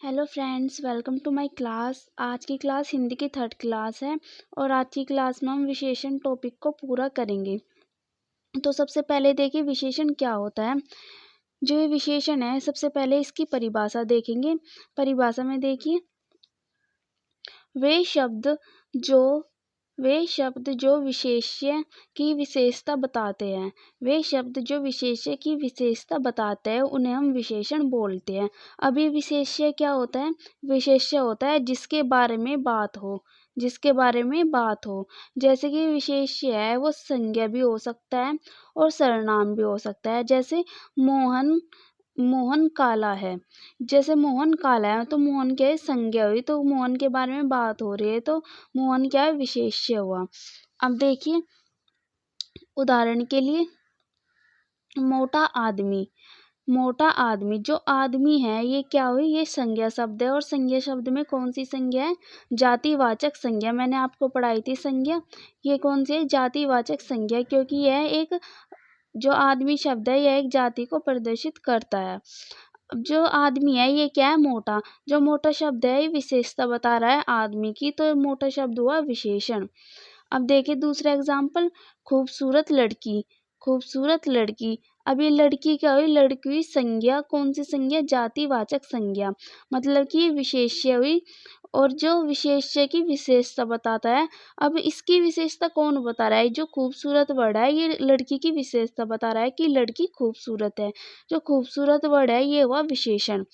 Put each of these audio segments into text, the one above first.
Hello friends, welcome to my class. आज की class Hindi की थर्ड क्लास है और आज की क्लास में हम विशेषण टॉपिक को पूरा करेंगे। तो सबसे पहले देखिए विशेषण क्या होता है। जो ये विशेषण है, सबसे पहले इसकी परिभाषा देखेंगे। परिभाषा में देखिए, वे शब्द जो वे शब्द जो विशेष्य की विशेषता बताते हैं। वे शब्द जो विशेष्य की विशेषता बताते हैं उन्हें हम विशेषण बोलते हैं। अब ये विशेष्य क्या होता है? विशेष्य होता है जिसके बारे में बात हो, जिसके बारे में बात हो। जैसे कि विशेष्य है वो संज्ञा भी हो सकता है और सर्वनाम भी हो सकता है। जैसे मोहन मोहन काला है। जैसे मोहन काला है तो मोहन क्या है? संज्ञा हुई, तो मोहन के बारे में बात हो रही है तो मोहन क्या है? विशेष्य हुआ। अब देखिए उदाहरण के लिए, मोटा आदमी। मोटा आदमी, जो आदमी है ये क्या हुई? ये संज्ञा शब्द है और संज्ञा शब्द में कौन सी संज्ञा है? जातिवाचक संज्ञा। मैंने आपको पढ़ाई थी संज्ञा। ये कौन सी है? जातिवाचक संज्ञा, क्योंकि यह एक जो आदमी शब्द है यह एक जाति को प्रदर्शित करता है। अब जो आदमी है ये क्या है? मोटा। जो मोटा शब्द है ये विशेषता बता रहा है आदमी की, तो मोटा शब्द हुआ विशेषण। अब देखिए दूसरा एग्जाम्पल, खूबसूरत लड़की। खूबसूरत लड़की, अब ये लड़की क्या हुई? लड़की हुई संज्ञा। कौन सी संज्ञा? जातिवाचक संज्ञा, मतलब कि विशेष्य हुई और जो विशेष्य की विशेषता बताता है। अब इसकी विशेषता कौन बता रहा है? जो खूबसूरत वर्ड है ये लड़की की विशेषता बता रहा है कि लड़की खूबसूरत है। जो खूबसूरत वर्ड है ये हुआ विशेषण।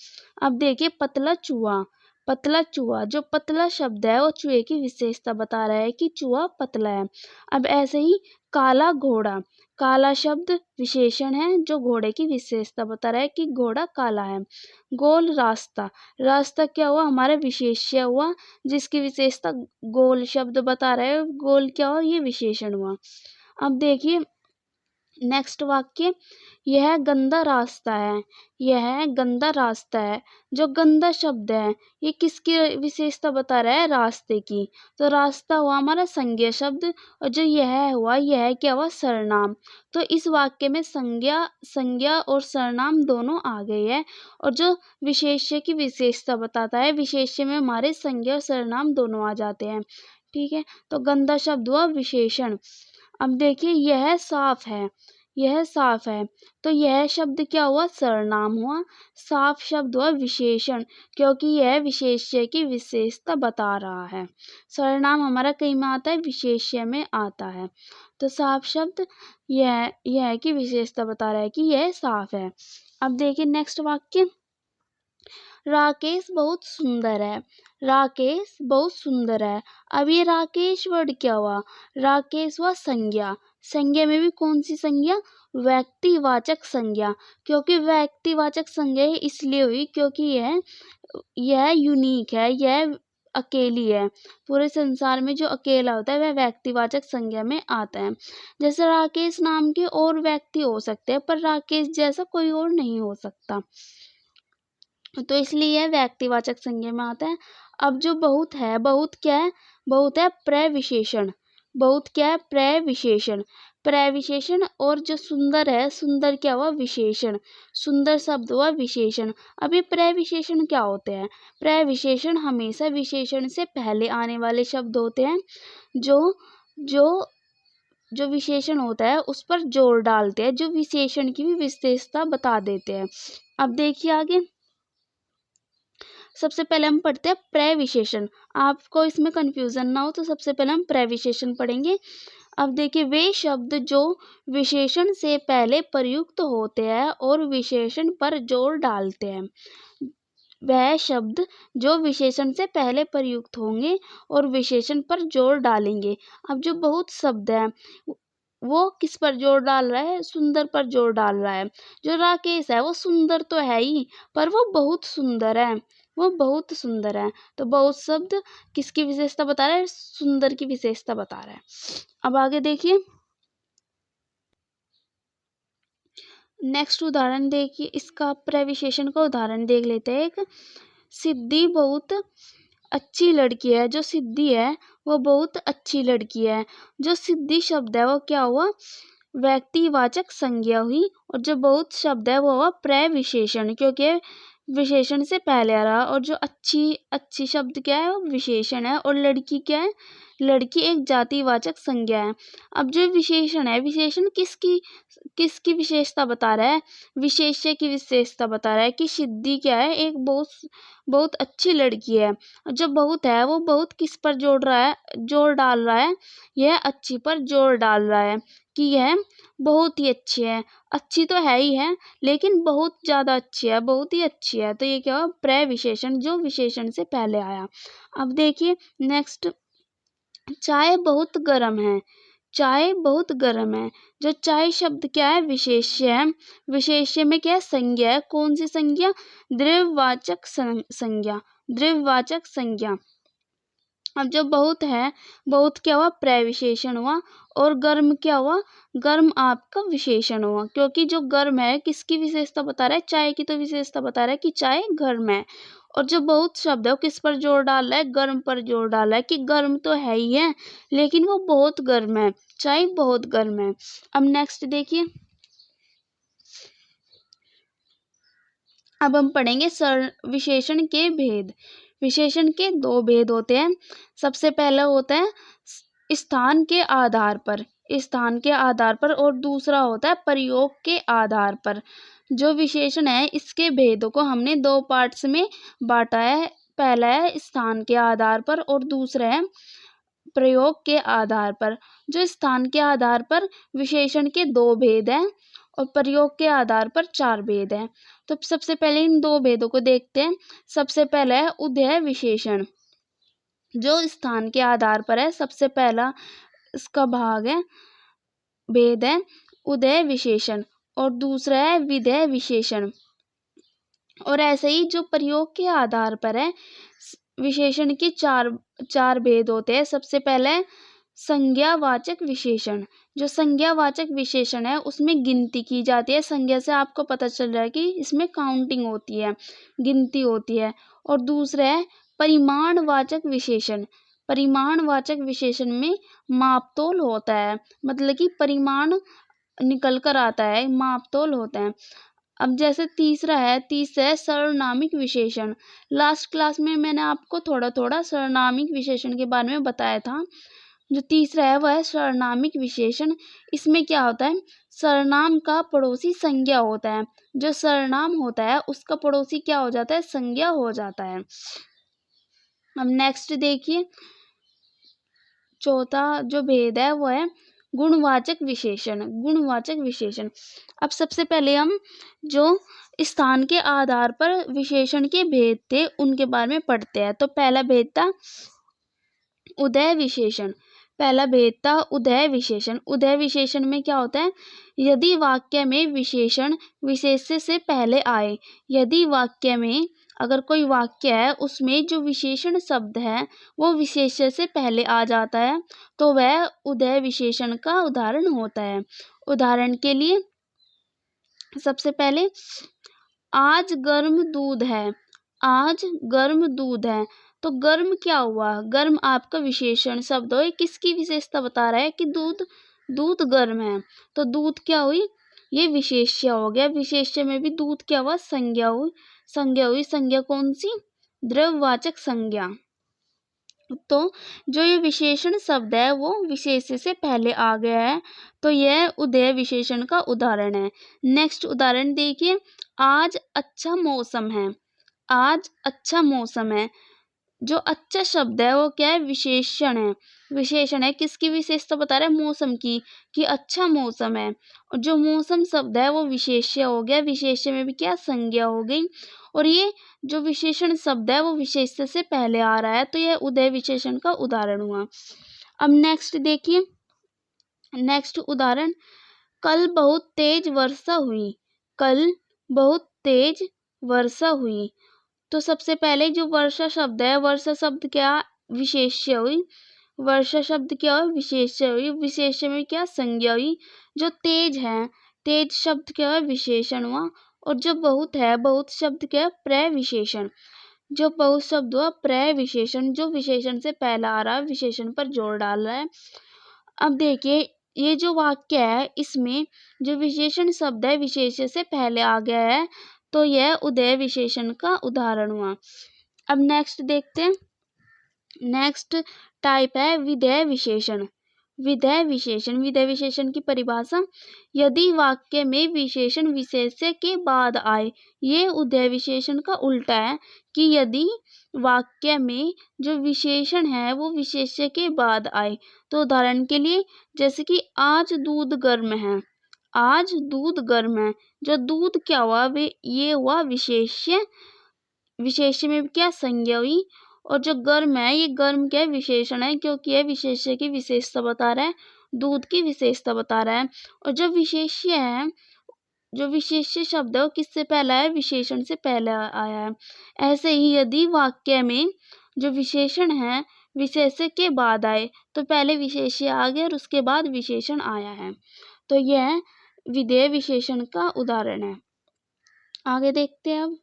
अब देखिए पतला चूहा। पतला चूहा, जो पतला शब्द है वो चूहे की विशेषता बता रहा है कि चूहा पतला है। अब ऐसे ही काला घोड़ा। काला शब्द विशेषण है जो घोड़े की विशेषता बता रहा है कि घोड़ा काला है। गोल रास्ता। रास्ता क्या हुआ? हमारा विशेष्य हुआ जिसकी विशेषता गोल शब्द बता रहा है। गोल क्या हुआ? ये विशेषण हुआ। अब देखिए नेक्स्ट वाक्य, यह गंदा रास्ता है। यह गंदा रास्ता है। जो गंदा शब्द है ये किसकी विशेषता बता रहा है? रास्ते की। तो रास्ता हुआ हमारा संज्ञा शब्द और जो यह हुआ यह क्या हुआ? सर्वनाम। तो इस वाक्य में संज्ञा और सर्वनाम दोनों आ गए हैं और जो विशेष्य की विशेषता बताता है, विशेष्य में हमारे संज्ञा और सर्वनाम दोनों आ जाते हैं। ठीक है, तो गंदा शब्द हुआ विशेषण। अब देखिए यह साफ है। यह साफ है, तो यह शब्द क्या हुआ? सर्वनाम हुआ। साफ शब्द हुआ विशेषण, क्योंकि यह विशेष्य की विशेषता बता रहा है। सर्वनाम हमारा कहीं में आता है? विशेष्य में आता है। तो साफ शब्द यह की विशेषता बता रहा है कि यह साफ है। अब देखिए नेक्स्ट वाक्य, राकेश बहुत सुंदर है। राकेश बहुत सुंदर है। अब ये राकेश वर्ड क्या हुआ? राकेश हुआ संज्ञा। संज्ञा में भी कौन सी संज्ञा? व्यक्तिवाचक संज्ञा, क्योंकि व्यक्तिवाचक संज्ञा इसलिए हुई क्योंकि यह यूनिक है, यह अकेली है। पूरे संसार में जो अकेला होता है वह व्यक्तिवाचक संज्ञा में आता है। जैसे राकेश नाम के और व्यक्ति हो सकते हैं पर राकेश जैसा कोई और नहीं हो सकता, तो इसलिए यह व्यक्तिवाचक संज्ञा में आता है। अब जो बहुत है, बहुत क्या है? बहुत है प्रविशेषण। बहुत क्या है? प्रविशेषण। प्रविशेषण। और जो सुंदर है, सुंदर क्या हुआ? विशेषण। सुंदर शब्द हुआ विशेषण। अब ये प्रविशेषण क्या होते हैं? प्रविशेषण हमेशा विशेषण से पहले आने वाले शब्द होते हैं जो जो जो विशेषण होता है उस पर जोर डालते हैं, जो विशेषण की भी विशेषता बता देते हैं। अब देखिए आगे, सबसे पहले हम पढ़ते हैं प्रविशेषण। आपको इसमें कंफ्यूजन ना हो तो सबसे पहले हम प्रविशेषण पढ़ेंगे। अब देखिए, वे शब्द जो विशेषण से पहले प्रयुक्त होते हैं और विशेषण पर जोर डालते हैं। वह शब्द जो विशेषण से पहले प्रयुक्त होंगे और विशेषण पर जोर डालेंगे। अब जो बहुत शब्द है वो किस पर जोर डाल रहा है? सुंदर पर जोर डाल रहा है। जो राकेश है वो सुंदर तो है ही, पर वो बहुत सुंदर है। वो बहुत सुंदर है, तो बहुत शब्द किसकी विशेषता बता रहा है? सुंदर की विशेषता बता रहा है। अब आगे देखिए, नेक्स्ट उदाहरण देखिए, इसका प्रविशेषण का उदाहरण देख लेते हैं। एक, सिद्धि बहुत अच्छी लड़की है। जो सिद्धि है वो बहुत अच्छी लड़की है। जो सिद्धि शब्द है वो क्या हुआ? व्यक्तिवाचक संज्ञा हुई और जो बहुत शब्द है वो हुआ प्रविशेषण, क्योंकि विशेषण से पहले आ रहा है। और जो अच्छी शब्द क्या है, वो विशेषण है। और लड़की क्या है, लड़की एक जातिवाचक संज्ञा है। अब जो विशेषण है, विशेषण किसकी विशेषता बता रहा है, विशेष्य की विशेषता बता रहा है कि सिद्धि क्या है, एक बहुत बहुत अच्छी लड़की है। जो बहुत है, वो बहुत किस पर जोड़ रहा है, जोर डाल रहा है, यह अच्छी पर जोर डाल रहा है कि यह बहुत ही अच्छी है। अच्छी तो है ही है, लेकिन बहुत ज्यादा अच्छी है, बहुत ही अच्छी है। तो ये क्या हुआ, प्रविशेषण, जो विशेषण से पहले आया। अब देखिए नेक्स्ट, चाय बहुत गर्म है। चाय बहुत गर्म है। जो चाय शब्द क्या है, विशेष्य है। विशेष्य में क्या है, संज्ञा है। कौन सी संज्ञा, द्रव्यवाचक संज्ञा, द्रव्यवाचक संज्ञा। अब जो बहुत है, बहुत क्या हुआ, प्रविशेषण हुआ। और गर्म क्या हुआ, गर्म आपका विशेषण हुआ। क्योंकि जो गर्म है, किसकी विशेषता बता रहा है, चाय की तो विशेषता बता रहा है कि चाय गर्म है। और जो बहुत शब्द है, वो किस पर जोर डाल रहा है, गर्म पर जोर डाल रहा है कि गर्म तो है ही है, लेकिन वो बहुत गर्म है, चाय बहुत गर्म है। अब नेक्स्ट देखिए, अब हम पढ़ेंगे विशेषण के भेद। विशेषण के दो भेद होते हैं। सबसे पहला होता है स्थान के आधार पर, स्थान के आधार पर। और दूसरा होता है प्रयोग के आधार पर। जो विशेषण है, इसके भेदों को हमने दो पार्ट्स में बांटा है। पहला है स्थान के आधार पर और दूसरा है प्रयोग के आधार पर। जो स्थान के आधार पर विशेषण के दो भेद हैं और प्रयोग के आधार पर चार भेद हैं। तो सबसे पहले इन दो भेदों को देखते हैं। सबसे पहला है उदय विशेषण, जो स्थान के आधार पर है। सबसे पहला इसका भाग है, भेद है उदय विशेषण। और दूसरा है विधेय विशेषण। और ऐसे ही जो प्रयोग के आधार पर है, विशेषण के चार भेद होते हैं। सबसे पहले संज्ञावाचक विशेषण। जो संज्ञावाचक विशेषण है, उसमें गिनती की जाती है। संज्ञा से आपको पता चल रहा है कि इसमें काउंटिंग होती है, गिनती होती है। और दूसरा है परिमाणवाचक विशेषण। परिमाणवाचक विशेषण में मापतोल होता है, मतलब कि परिमाण निकल कर आता है, मापतोल होता है। अब जैसे तीसरा है सर्वनामिक विशेषण। लास्ट क्लास में मैंने आपको थोड़ा थोड़ा सर्वनामिक विशेषण के बारे में बताया था। जो तीसरा है वह है सर्वनामिक विशेषण। इसमें क्या होता है, सर्वनाम का पड़ोसी संज्ञा होता है। जो सर्वनाम होता है, उसका पड़ोसी क्या हो जाता है, संज्ञा हो जाता है। अब नेक्स्ट देखिए, चौथा जो भेद है वो है गुणवाचक विशेषण। गुणवाचक विशेषण। अब सबसे पहले हम जो स्थान के आधार पर विशेषण के भेद थे, उनके बारे में पढ़ते हैं। तो पहला भेद था उदय विशेषण। पहला भेद था उदय विशेषण। उदय विशेषण में क्या होता है, यदि वाक्य में विशेषण विशेष्य से पहले आए। यदि वाक्य में, अगर कोई वाक्य है, उसमें जो विशेषण शब्द है वो विशेष्य से पहले आ जाता है, तो वह उदय विशेषण का उदाहरण होता है। उदाहरण के लिए सबसे पहले, आज गर्म दूध है। आज गर्म दूध है। तो गर्म क्या हुआ, गर्म आपका विशेषण शब्द है, किसकी विशेषता बता रहा है कि दूध गर्म है। तो दूध क्या हुई, ये विशेष्य हो गया। विशेष्य में भी दूध क्या हुआ, संज्ञा हुई। संज्ञा कौन सी, द्रव्यवाचक संज्ञा। तो जो ये विशेषण शब्द है वो विशेष्य से पहले आ गया है, तो यह उदय विशेषण का उदाहरण है। नेक्स्ट उदाहरण देखिए, आज अच्छा मौसम है। आज अच्छा मौसम है। जो अच्छा शब्द है वो क्या है, विशेषण है। विशेषण है, किसकी विशेषता बता रहा है, मौसम की, कि अच्छा मौसम है। और जो मौसम शब्द है वो विशेष्य हो गया। विशेष्य में भी क्या, संज्ञा हो गई। और ये जो विशेषण शब्द है वो विशेष्य से पहले आ रहा है, तो यह उदय विशेषण का उदाहरण हुआ। अब नेक्स्ट देखिए, नेक्स्ट उदाहरण, कल बहुत तेज वर्षा हुई। कल बहुत तेज वर्षा हुई। तो सबसे पहले जो वर्षा शब्द है, वर्षा शब्द क्या, विशेष्य हुई। वर्षा शब्द क्या हुई, विशेष्य हुई। विशेष्य में क्या, संज्ञा हुई। जो तेज है, तेज शब्द क्या है, विशेषण हुआ। और जो बहुत है, बहुत शब्द क्या है, प्रविशेषण। जो बहुत शब्द हुआ प्रविशेषण, जो विशेषण से पहला आ रहा है, विशेषण पर जोर डाल रहा है। अब देखिए, ये जो वाक्य है, इसमें जो विशेषण शब्द है विशेष्य से पहले आ गया है, तो यह उदय विशेषण का उदाहरण हुआ। अब नेक्स्ट देखते हैं। नेक्स्ट टाइप है विधेय विशेषण। विधेय विशेषण, विधेय विशेषण की परिभाषा, यदि वाक्य में विशेषण विशेष्य के बाद आए। ये उदय विशेषण का उल्टा है कि यदि वाक्य में जो विशेषण है वो विशेष्य के बाद आए। तो उदाहरण के लिए जैसे कि आज दूध गर्म है, आज दूध गर्म है, जो दूध क्या हुआ, वे ये हुआ विशेष्य, विशेष्य में क्या संज्ञा हुई, और जो गर्म है ये गर्म क्या विशेषण है, क्योंकि यह विशेष्य की विशेषता बता रहा है, दूध की विशेषता बता रहा है। और जो विशेष्य है, जो विशेष्य शब्द है वो किससे पहला है, विशेषण से पहले आया है। ऐसे ही यदि वाक्य में जो विशेषण है विशेष्य के बाद आए तो पहले विशेष्य आ गया और उसके बाद विशेषण आया है। तो यह विधेय विशेषण का उदाहरण है। आगे देखते हैं। अब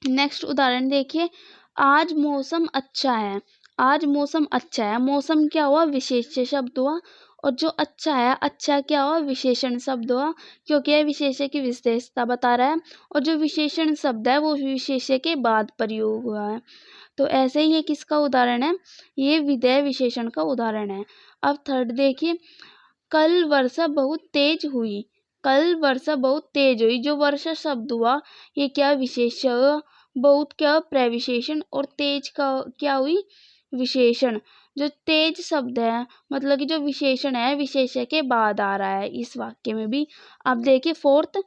नेक्स्ट उदाहरण देखिए, आज मौसम अच्छा है। आज मौसम अच्छा है, मौसम क्या हुआ, विशेष्य शब्द हुआ, और जो अच्छा है, अच्छा क्या हुआ, विशेषण शब्द हुआ, क्योंकि यह विशेष्य की विशेषता बता रहा है, और जो विशेषण शब्द है वो विशेष्य के बाद प्रयोग हुआ है। तो ऐसे ही ये किसका उदाहरण है, ये विधेय विशेषण का उदाहरण है। अब थर्ड देखिए, कल वर्षा बहुत तेज हुई। कल वर्षा बहुत तेज हुई, जो वर्षा शब्द हुआ ये क्या विशेष्य हुआ, बहुत क्या प्रविशेषण, और तेज का क्या हुई विशेषण। जो तेज शब्द है मतलब कि जो विशेषण है विशेष्य के बाद आ रहा है इस वाक्य में भी। अब देखिए फोर्थ,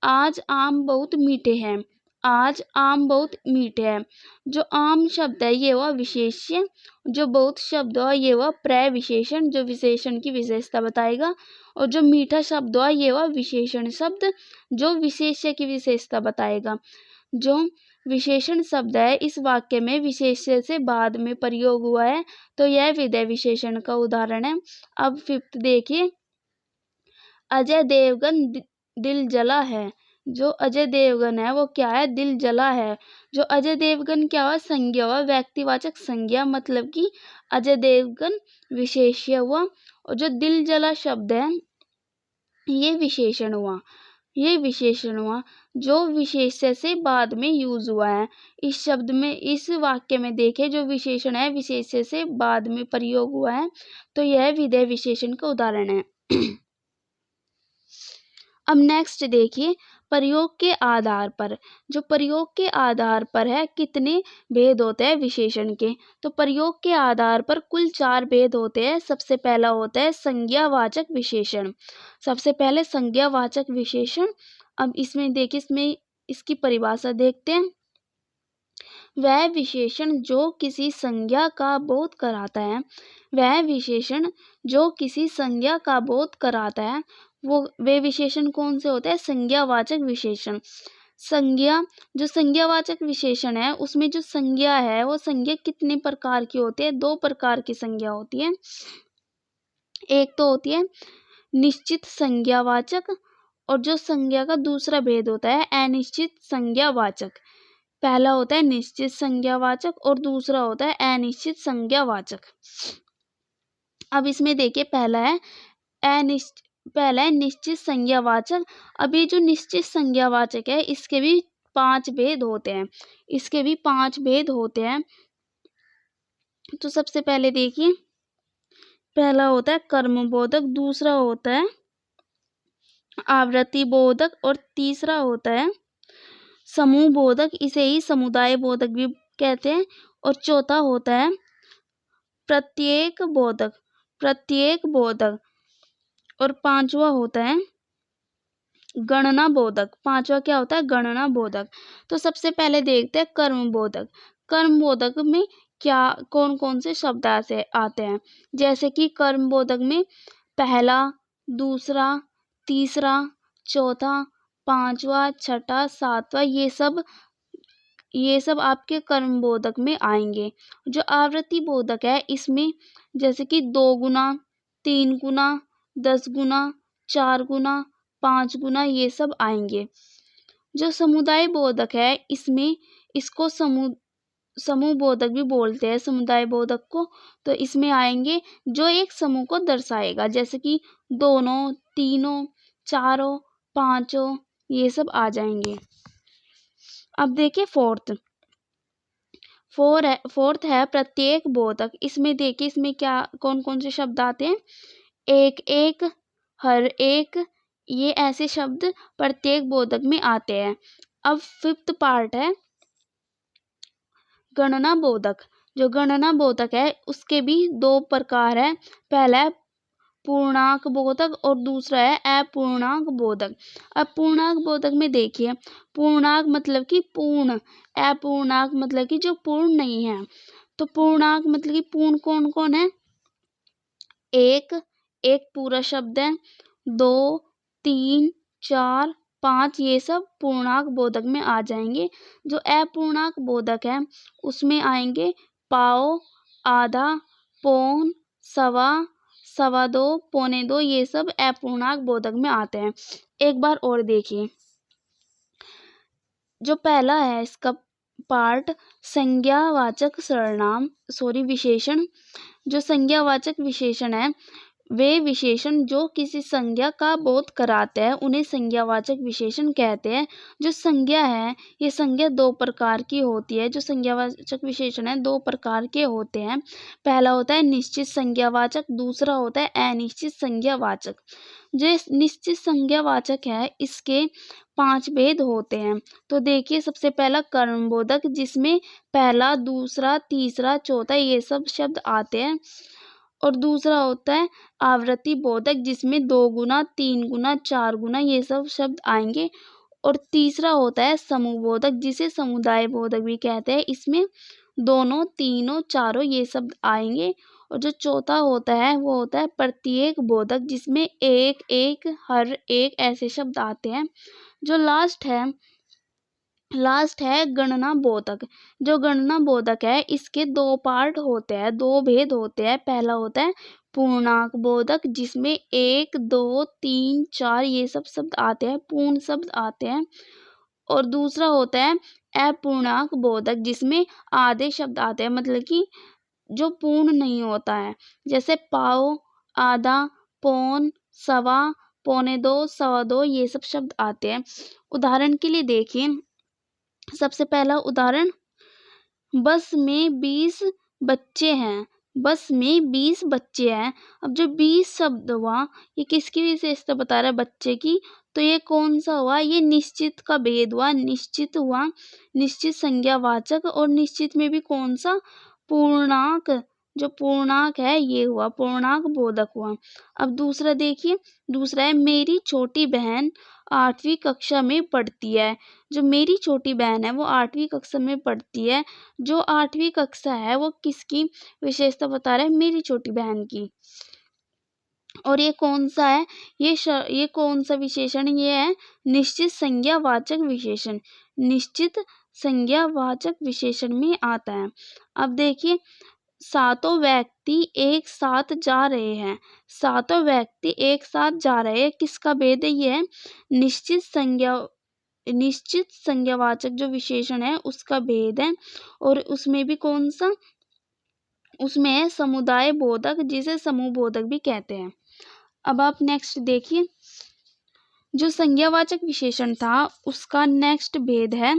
आज आम बहुत मीठे हैं। आज आम बहुत मीठे हैं, जो आम शब्द है ये हुआ विशेष्य, जो बहुत शब्द हुआ ये हुआ प्रविशेषण, जो विशेषण की विशेषता बताएगा, और जो मीठा शब्द हुआ ये हुआ विशेषण शब्द, जो विशेष्य की विशेषता बताएगा। जो विशेषण शब्द है इस वाक्य में विशेष्य से बाद में प्रयोग हुआ है, तो यह विधेय विशेषण का उदाहरण है। अब फिफ्थ देखिए, अजय देवगन दिल जला है। जो अजय देवगन है वो क्या है, दिल जला है। जो अजय देवगन क्या हुआ, संज्ञा हुआ, व्यक्तिवाचक संज्ञा, मतलब कि अजय देवगन विशेष्य हुआ, और जो दिल जला शब्द है ये विशेषण हुआ, ये विशेषण हुआ, जो विशेष्य से बाद में यूज हुआ है। इस शब्द में, इस वाक्य में देखें, जो विशेषण है विशेष्य से बाद में प्रयोग हुआ है, तो यह विधेय विशेषण का उदाहरण है। अब नेक्स्ट देखिए, प्रयोग के आधार पर। जो प्रयोग के आधार पर है, कितने भेद होते हैं विशेषण के, तो प्रयोग के आधार पर कुल 4 भेद होते हैं। सबसे पहला होता है संज्ञावाचक विशेषण। सबसे पहले संज्ञावाचक विशेषण। अब इसमें देखिए, इसमें इसकी परिभाषा देखते हैं। वह विशेषण जो किसी संज्ञा का बोध कराता है, वह विशेषण जो किसी संज्ञा का बोध कराता है, वे विशेषण कौन से होते हैं, संज्ञावाचक विशेषण। संज्ञा, जो संज्ञावाचक विशेषण है उसमें जो संज्ञा है वो संज्ञा कितने प्रकार की होती है, 2 प्रकार की संज्ञा होती है। एक तो होती है निश्चित संज्ञावाचक, और जो संज्ञा का दूसरा भेद होता है अनिश्चित संज्ञावाचक। पहला होता है निश्चित संज्ञावाचक और दूसरा होता है अनिश्चित संज्ञावाचक। अब इसमें देखिए, पहला है निश्चित संज्ञावाचक। अब ये जो निश्चित संज्ञावाचक है इसके भी 5 भेद होते हैं, इसके भी 5 भेद होते हैं। तो सबसे पहले देखिए, पहला होता है कर्मबोधक, दूसरा होता है आवृत्ति बोधक, और तीसरा होता है समूह बोधक, इसे ही समुदाय बोधक भी कहते हैं, और चौथा होता है प्रत्येक बोधक, प्रत्येक बोधक, और पांचवा होता है गणना बोधक। पांचवा क्या होता है, गणना बोधक। तो सबसे पहले देखते हैं कर्म बोधक। कर्म बोधक में क्या कौन कौन से शब्द आते हैं, जैसे कि कर्म बोधक में पहला, दूसरा, तीसरा, चौथा, पांचवा, छठा, सातवां, ये सब आपके कर्म बोधक में आएंगे। जो आवृत्ति बोधक है इसमें जैसे कि 2 गुना, 3 गुना, 10 गुना, 4 गुना, 5 गुना, ये सब आएंगे। जो समुदाय बोधक है इसमें, इसको समूह बोधक भी बोलते हैं, समुदाय बोधक को। तो इसमें आएंगे जो एक समूह को दर्शाएगा, जैसे कि दोनों, तीनों, चारों, पांचों, ये सब आ जाएंगे। अब देखिए फोर्थ है प्रत्येक बोधक। इसमें देखिए इसमें क्या कौन कौन से शब्द आते हैं, एक एक, हर एक, ये ऐसे शब्द प्रत्येक बोधक में आते हैं। अब फिफ्थ पार्ट है गणना बोधक। जो गणना बोधक है उसके भी दो प्रकार है, पहला है पूर्णांक बोधक और दूसरा है अपूर्णांक बोधक। अब पूर्णांक बोधक में देखिए, पूर्णांक मतलब कि पूर्ण, अपूर्णांक मतलब कि जो पूर्ण नहीं है। तो पूर्णांक मतलब कि पूर्ण कौन कौन है, एक पूरा शब्द है, 2 3 4 5, ये सब पूर्णांक बोधक में आ जाएंगे। जो अपूर्णांक बोधक है उसमें आएंगे पाव, आधा, पौन, सवा, सवा दो, पौने दो, ये सब अपूर्णांक बोधक में आते हैं। एक बार और देखिए, जो पहला है इसका पार्ट संज्ञावाचक सर्वनाम विशेषण। जो संज्ञावाचक विशेषण है वे विशेषण जो किसी संज्ञा का बोध कराते हैं उन्हें संज्ञावाचक विशेषण कहते हैं। जो संज्ञा है ये संज्ञा दो प्रकार की होती है। जो संज्ञावाचक विशेषण है दो प्रकार के होते हैं, पहला होता है निश्चित संज्ञावाचक, दूसरा होता है अनिश्चित संज्ञावाचक। जो निश्चित संज्ञावाचक है इसके 5 भेद होते हैं। तो देखिए सबसे पहला कर्मबोधक, जिसमें पहला, दूसरा, तीसरा, चौथा ये सब शब्द आते हैं। और दूसरा होता है आवृत्ति बोधक, जिसमें 2 गुना, 3 गुना, 4 गुना ये सब शब्द आएंगे। और तीसरा होता है समूह बोधक, जिसे समुदाय बोधक भी कहते हैं। इसमें दोनों, तीनों, चारों ये शब्द आएंगे। और जो चौथा होता है वो होता है प्रत्येक बोधक, जिसमें एक एक, हर एक ऐसे शब्द आते हैं। जो लास्ट है गणना बोधक। जो गणना बोधक है इसके 2 पार्ट होते हैं, 2 भेद होते हैं। पहला होता है पूर्णांक बोधक, जिसमें 1 2 3 4 ये सब शब्द आते हैं, पूर्ण शब्द आते हैं। और दूसरा होता है अपूर्णांक बोधक, जिसमें आधे शब्द आते हैं, मतलब कि जो पूर्ण नहीं होता है, जैसे पाव, आधा, पौन, सवा, पौने दो, सवा दो, ये सब शब्द आते हैं। उदाहरण के लिए देखिए, सबसे पहला उदाहरण, बस में 20 बच्चे हैं। बस में 20 बच्चे हैं। अब जो 20 शब्द हुआ ये किसकी विशेषता बता रहा है, बच्चे की। तो ये कौन सा हुआ, ये निश्चित का भेद हुआ, निश्चित हुआ, निश्चित संज्ञावाचक। और निश्चित में भी कौन सा, पूर्णांक। जो पूर्णांक है ये हुआ पूर्णांक बोधक हुआ। अब दूसरा देखिए, दूसरा है मेरी छोटी बहन 8वीं कक्षा में पढ़ती है। जो मेरी छोटी बहन है वो 8वीं कक्षा में पढ़ती है। जो 8वीं कक्षा है वो किसकी विशेषता बता रहा है, मेरी छोटी बहन की। और ये कौन सा है, ये कौन सा विशेषण, ये है निश्चित संज्ञावाचक विशेषण। निश्चित संज्ञावाचक विशेषण में आता है। अब देखिए, सातों व्यक्ति एक साथ जा रहे हैं। सातों व्यक्ति एक साथ जा रहे हैं, किसका भेद है, ये है निश्चित संज्ञावाचक जो विशेषण है उसका भेद है। और उसमें भी कौन सा, उसमें है समुदाय बोधक, जिसे समूह बोधक भी कहते हैं। अब आप नेक्स्ट देखिए, जो संज्ञावाचक विशेषण था उसका नेक्स्ट भेद है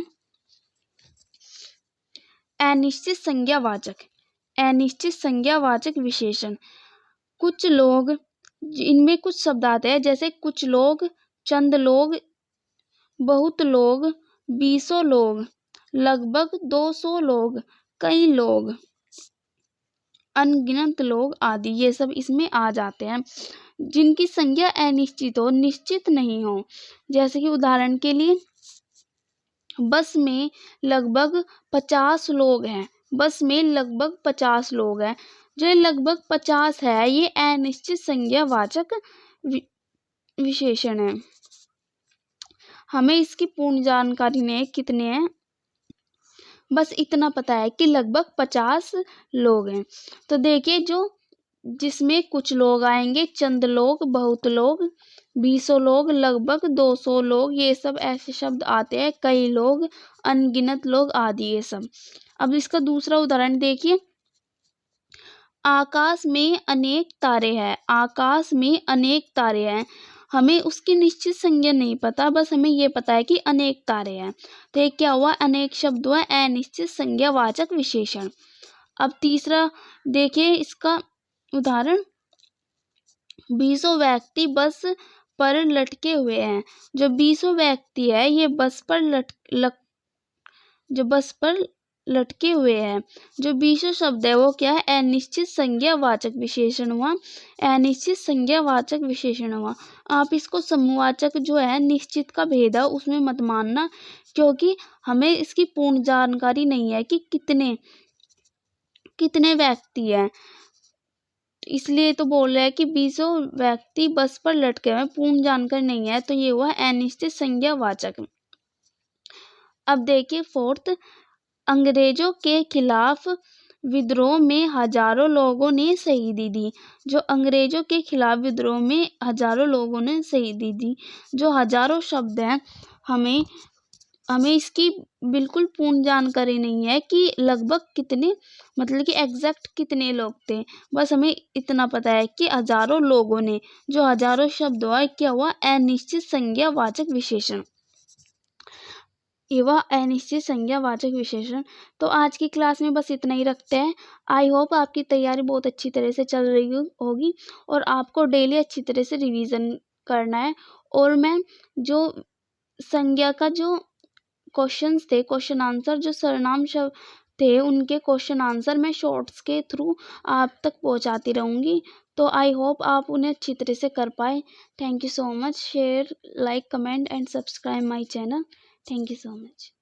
अनिश्चित संज्ञावाचक। अनिश्चित संज्ञावाचक विशेषण, कुछ लोग, इनमें कुछ शब्द आते हैं, जैसे कुछ लोग, चंद लोग, बहुत लोग, 20 लोग, लगभग 200 लोग, कई लोग, अनगिनत लोग आदि, ये सब इसमें आ जाते हैं। जिनकी संज्ञा अनिश्चित हो, निश्चित नहीं हो। जैसे कि उदाहरण के लिए, बस में लगभग 50 लोग हैं। बस में लगभग 50 लोग हैं। जो लगभग 50 है ये अनिश्चित संज्ञावाचक विशेषण है। हमें इसकी पूर्ण जानकारी नहीं, कितने हैं बस इतना पता है कि लगभग 50 लोग हैं। तो देखिए, जो जिसमें कुछ लोग आएंगे, चंद लोग, बहुत लोग, 20 लोग, लगभग 200 लोग, ये सब ऐसे शब्द आते हैं, कई लोग, अनगिनत लोग आदि, ये सब। अब इसका दूसरा उदाहरण देखिए, आकाश में अनेक तारे हैं। आकाश में अनेक तारे हैं। हमें उसकी निश्चित संज्ञा नहीं पता, बस हमें ये पता है कि अनेक तारे हैं। तो ये क्या हुआ, अनेक शब्द हुआ अनिश्चित संज्ञावाचक विशेषण। अब तीसरा देखिए इसका उदाहरण, 20 व्यक्ति बस पर लटके हुए हैं। जो 20 व्यक्ति है ये बस पर जो बस पर लटके हुए हैं। जो 20 शब्द है वो क्या है, अनिश्चित संज्ञावाचक विशेषण हुआ। अनिश्चित संज्ञावाचक विशेषण हुआ। आप इसको समूहवाचक जो है निश्चित का भेद है उसमें मत मानना, क्योंकि हमें इसकी पूर्ण जानकारी नहीं है कि कितने व्यक्ति हैं, इसलिए तो बोल रहा है कि 20 व्यक्ति बस पर लटके हुए, पूर्ण जानकारी नहीं है, तो ये हुआ अनिश्चित संज्ञावाचक। अब देखिए फोर्थ, अंग्रेजों के खिलाफ विद्रोह में हजारों लोगों ने शहीदी दी। जो अंग्रेजों के खिलाफ विद्रोह में हजारों लोगों ने शहीदी दी। जो हजारों शब्द हैं, हमें इसकी बिल्कुल पूर्ण जानकारी नहीं है कि लगभग कितने, मतलब कि एग्जैक्ट कितने लोग थे। बस हमें इतना पता है कि हजारों लोगों ने। जो हजारों शब्द हुआ क्या हुआ, अनिश्चित संज्ञावाचक विशेषण। एवं अनिश्चित संज्ञावाचक विशेषण। तो आज की क्लास में बस इतना ही रखते हैं। आई होप आपकी तैयारी बहुत अच्छी तरह से चल रही होगी और आपको डेली अच्छी तरह से रिवीजन करना है। और मैं जो संज्ञा का जो क्वेश्चंस थे, क्वेश्चन आंसर, जो सर्वनाम शब्द थे उनके क्वेश्चन आंसर मैं शॉर्ट्स के थ्रू आप तक पहुंचाती रहूँगी। तो आई होप आप उन्हें अच्छी तरह से कर पाए। Thank you so much. Share, like, comment and subscribe my channel. Thank you so much.